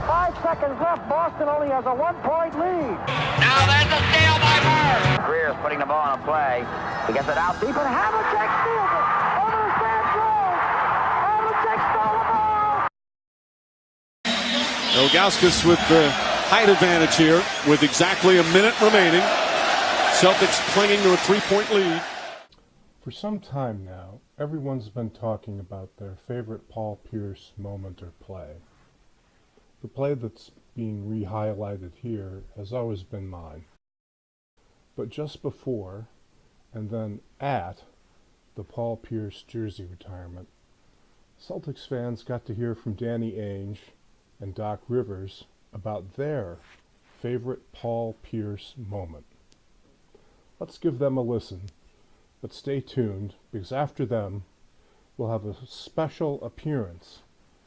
5 seconds left. Boston only has a 1-point lead. Now there's a steal by Bird. Greer's putting the ball on a play. He gets it out deep, and Havlicek steals it. Over the San Joe. Havlicek stole the ball. Ilgauskas with the height advantage here with exactly a minute remaining. Celtics clinging to a 3-point lead. For some time now, everyone's been talking about their favorite Paul Pierce moment or play. The play that's being re-highlighted here has always been mine. But just before, and then at, the Paul Pierce jersey retirement, Celtics fans got to hear from Danny Ainge and Doc Rivers about their favorite Paul Pierce moment. Let's give them a listen, but stay tuned, because after them, we'll have a special appearance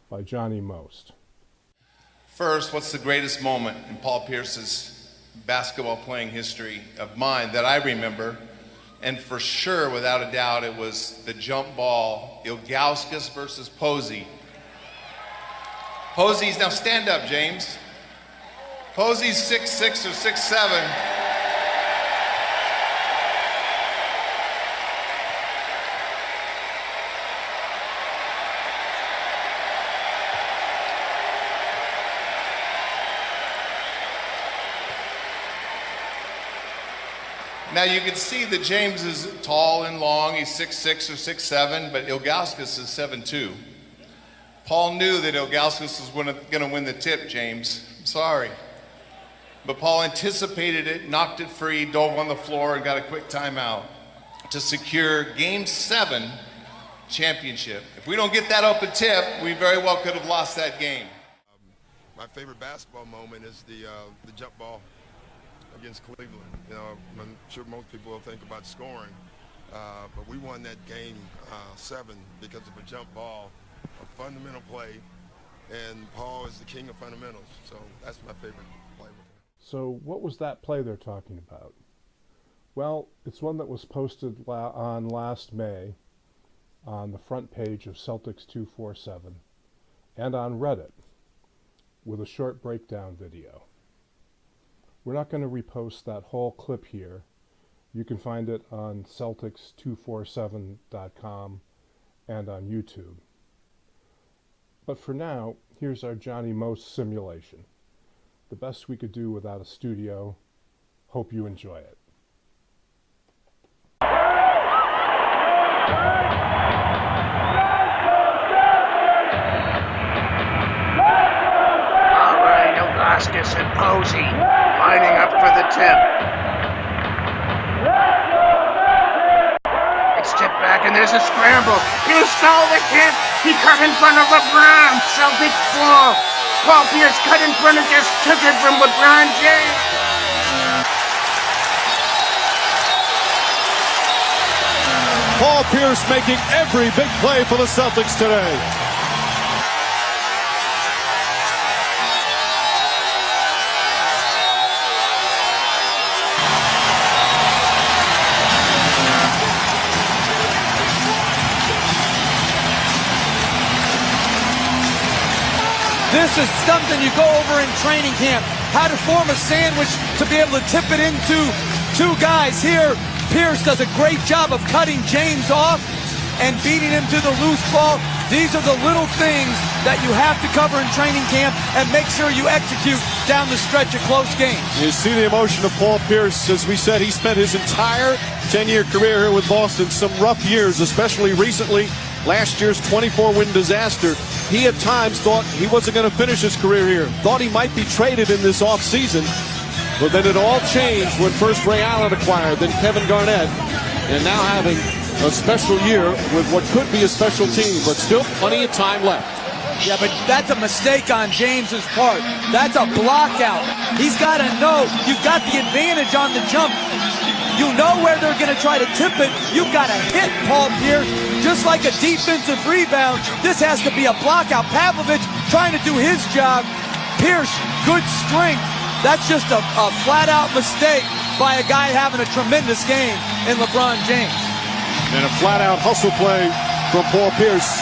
by Johnny Most. First, what's the greatest moment in Paul Pierce's basketball playing history of mine that I remember? And for sure, without a doubt, it was the jump ball, Ilgauskas versus Posey. Posey's, now stand up, James. Posey's 6'6" or 6'7". Now you can see that James is tall and long. He's 6'6" or 6'7", but Ilgauskas is 7'2". Paul knew that Ilgauskas was going to win the tip, James. I'm sorry. But Paul anticipated it, knocked it free, dove on the floor, and got a quick timeout to secure Game 7 championship. If we don't get that open tip, we very well could have lost that game. My favorite basketball moment is the jump ball against Cleveland. You know, I'm sure most people will think about scoring, but we won that game 7 because of a jump ball, a fundamental play, and Paul is the king of fundamentals, so that's my favorite play. So what was that play they're talking about? Well, it's one that was posted on last May on the front page of Celtics 247 and on Reddit with a short breakdown video. We're not going to repost that whole clip here. You can find it on Celtics247.com and on YouTube. But for now, here's our Johnny Most simulation. The best we could do without a studio. Hope you enjoy it. All right, Ilgauskas and Posey lining up for the tip. It's tipped back and there's a scramble. Pierce stole the tip. He cut in front of LeBron. Celtics fall. Paul Pierce cut in front and just took it from LeBron James. Paul Pierce making every big play for the Celtics today. This is something you go over in training camp. How to form a sandwich to be able to tip it into two guys. Here, Pierce does a great job of cutting James off and beating him to the loose ball. These are the little things that you have to cover in training camp and make sure you execute down the stretch of close games. You see the emotion of Paul Pierce. As we said, he spent his entire 10-year career here with Boston. Some rough years, especially recently. Last year's 24-win disaster. He at times thought he wasn't going to finish his career here. Thought he might be traded in this offseason. But then it all changed when first Ray Allen acquired, then Kevin Garnett. And now having a special year with what could be a special team, but still plenty of time left. Yeah, but that's a mistake on James's part. That's a block out. He's got to know you've got the advantage on the jump. You know where they're going to try to tip it. You've got to hit Paul Pierce. Just like a defensive rebound, this has to be a block out. Pavlovich trying to do his job. Pierce, good strength. That's just a flat-out mistake by a guy having a tremendous game in LeBron James. And a flat-out hustle play from Paul Pierce.